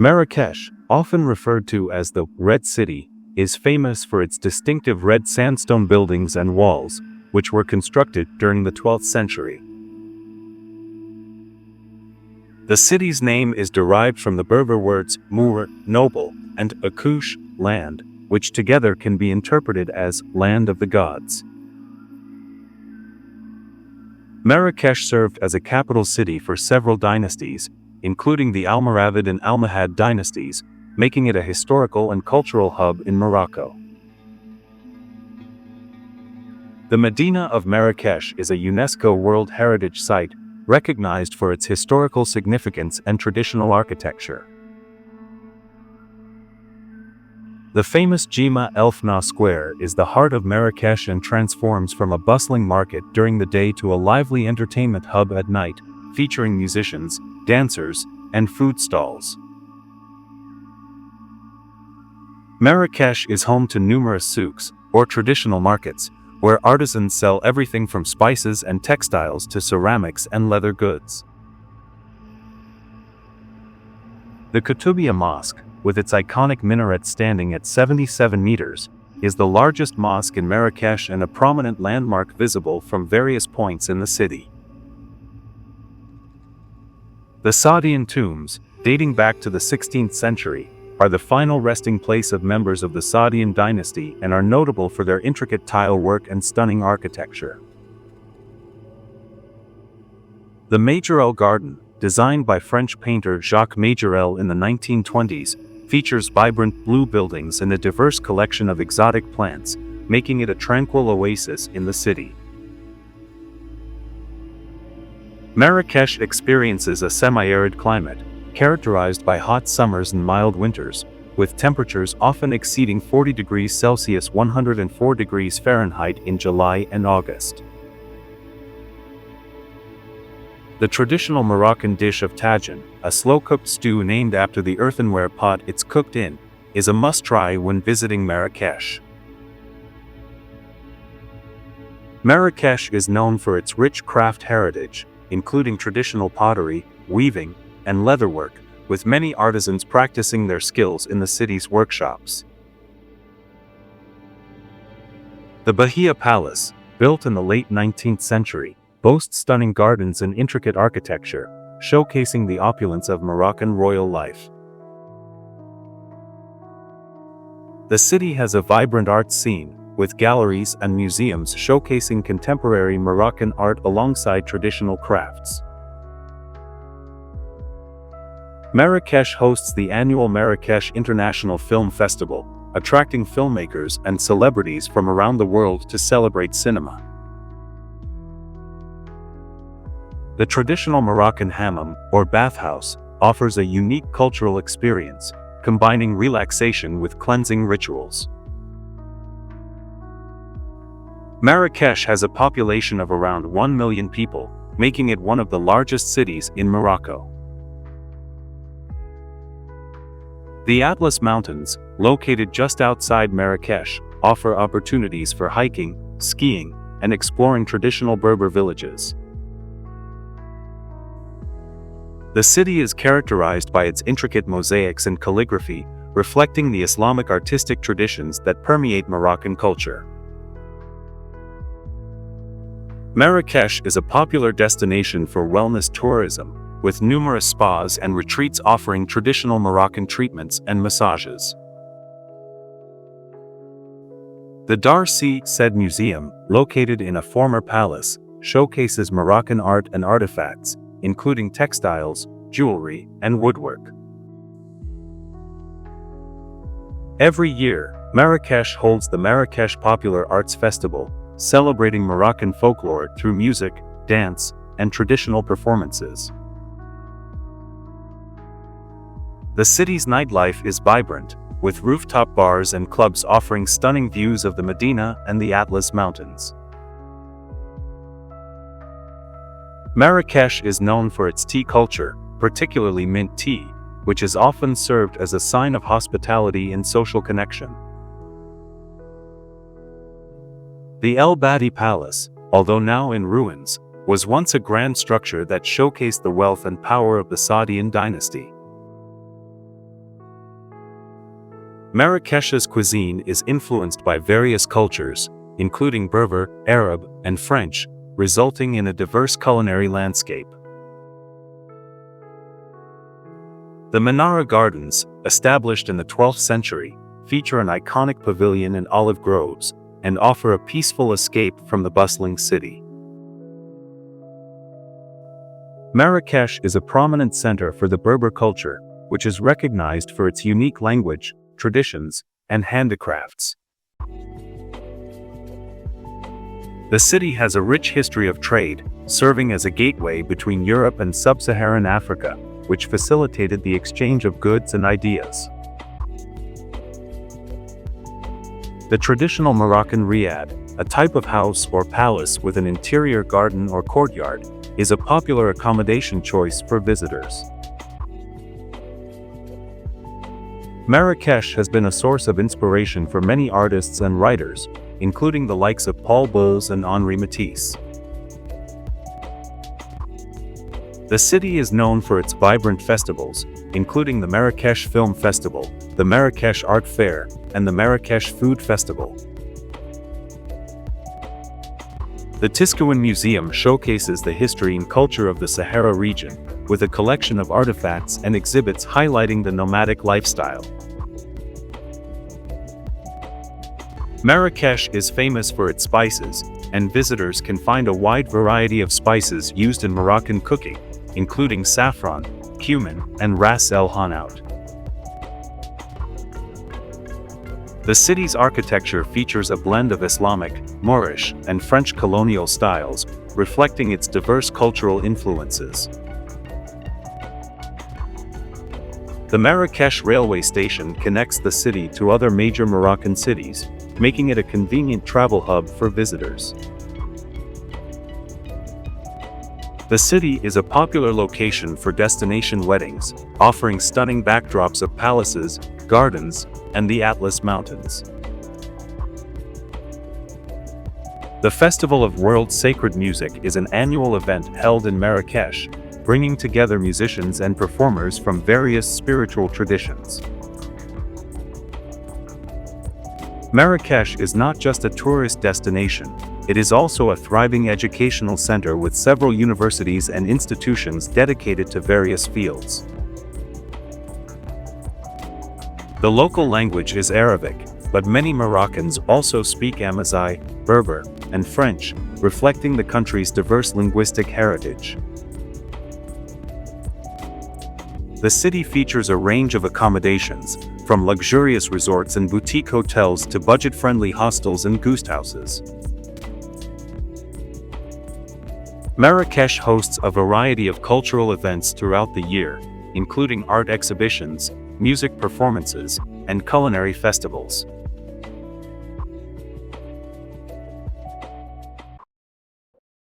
Marrakech, often referred to as the Red City, is famous for its distinctive red sandstone buildings and walls, which were constructed during the 12th century. The city's name is derived from the Berber words mur, noble, and akush, land, which together can be interpreted as land of the gods. Marrakech served as a capital city for several dynasties, including the Almoravid and Almohad dynasties, making it a historical and cultural hub in Morocco. The Medina of Marrakech is a UNESCO World Heritage Site, recognized for its historical significance and traditional architecture. The famous Jima El Fna Square is the heart of Marrakech and transforms from a bustling market during the day to a lively entertainment hub at night, featuring musicians, dancers, and food stalls. Marrakech is home to numerous souks, or traditional markets, where artisans sell everything from spices and textiles to ceramics and leather goods. The Koutoubia Mosque, with its iconic minaret standing at 77 meters, is the largest mosque in Marrakech and a prominent landmark visible from various points in the city. The Saadian tombs, dating back to the 16th century, are the final resting place of members of the Saadian dynasty and are notable for their intricate tile work and stunning architecture. The Majorelle Garden, designed by French painter Jacques Majorelle in the 1920s, features vibrant blue buildings and a diverse collection of exotic plants, making it a tranquil oasis in the city. Marrakech experiences a semi-arid climate, characterized by hot summers and mild winters, with temperatures often exceeding 40 degrees Celsius (104 degrees Fahrenheit) in July and August. The traditional Moroccan dish of tagine, a slow-cooked stew named after the earthenware pot it's cooked in, is a must-try when visiting Marrakech. Marrakech is known for its rich craft heritage, including traditional pottery, weaving, and leatherwork, with many artisans practicing their skills in the city's workshops. The Bahia Palace, built in the late 19th century, boasts stunning gardens and intricate architecture, showcasing the opulence of Moroccan royal life. The city has a vibrant art scene, with galleries and museums showcasing contemporary Moroccan art alongside traditional crafts. Marrakech hosts the annual Marrakech International Film Festival, attracting filmmakers and celebrities from around the world to celebrate cinema. The traditional Moroccan hammam, or bathhouse, offers a unique cultural experience, combining relaxation with cleansing rituals. Marrakech has a population of around 1 million people, making it one of the largest cities in Morocco. The Atlas Mountains, located just outside Marrakech, offer opportunities for hiking, skiing, and exploring traditional Berber villages. The city is characterized by its intricate mosaics and calligraphy, reflecting the Islamic artistic traditions that permeate Moroccan culture. Marrakech is a popular destination for wellness tourism, with numerous spas and retreats offering traditional Moroccan treatments and massages. The Dar Said Museum, located in a former palace, showcases Moroccan art and artifacts, including textiles, jewelry, and woodwork. Every year, Marrakech holds the Marrakech Popular Arts Festival, celebrating Moroccan folklore through music, dance, and traditional performances. The city's nightlife is vibrant, with rooftop bars and clubs offering stunning views of the Medina and the Atlas Mountains. Marrakech is known for its tea culture, particularly mint tea, which is often served as a sign of hospitality and social connection. The El Badi Palace, although now in ruins, was once a grand structure that showcased the wealth and power of the Saadian dynasty. Marrakech's cuisine is influenced by various cultures, including Berber, Arab, and French, resulting in a diverse culinary landscape. The Menara Gardens, established in the 12th century, feature an iconic pavilion and olive groves, and offer a peaceful escape from the bustling city. Marrakech is a prominent center for the Berber culture, which is recognized for its unique language, traditions, and handicrafts. The city has a rich history of trade, serving as a gateway between Europe and sub-Saharan Africa, which facilitated the exchange of goods and ideas. The traditional Moroccan riad, a type of house or palace with an interior garden or courtyard, is a popular accommodation choice for visitors. Marrakech has been a source of inspiration for many artists and writers, including the likes of Paul Bowles and Henri Matisse. The city is known for its vibrant festivals, including the Marrakech Film Festival, the Marrakech Art Fair, and the Marrakech Food Festival. The Tiskouin Museum showcases the history and culture of the Sahara region, with a collection of artifacts and exhibits highlighting the nomadic lifestyle. Marrakech is famous for its spices, and visitors can find a wide variety of spices used in Moroccan cooking, including saffron, cumin, and ras el hanout. The city's architecture features a blend of Islamic, Moorish, and French colonial styles, reflecting its diverse cultural influences. The Marrakech railway station connects the city to other major Moroccan cities, making it a convenient travel hub for visitors. The city is a popular location for destination weddings, offering stunning backdrops of palaces, gardens, and the Atlas Mountains. The Festival of World Sacred Music is an annual event held in Marrakech, bringing together musicians and performers from various spiritual traditions. Marrakech is not just a tourist destination, it is also a thriving educational center with several universities and institutions dedicated to various fields. The local language is Arabic, but many Moroccans also speak Amazigh, Berber, and French, reflecting the country's diverse linguistic heritage. The city features a range of accommodations, from luxurious resorts and boutique hotels to budget-friendly hostels and guesthouses. Marrakech hosts a variety of cultural events throughout the year, including art exhibitions, music performances, and culinary festivals.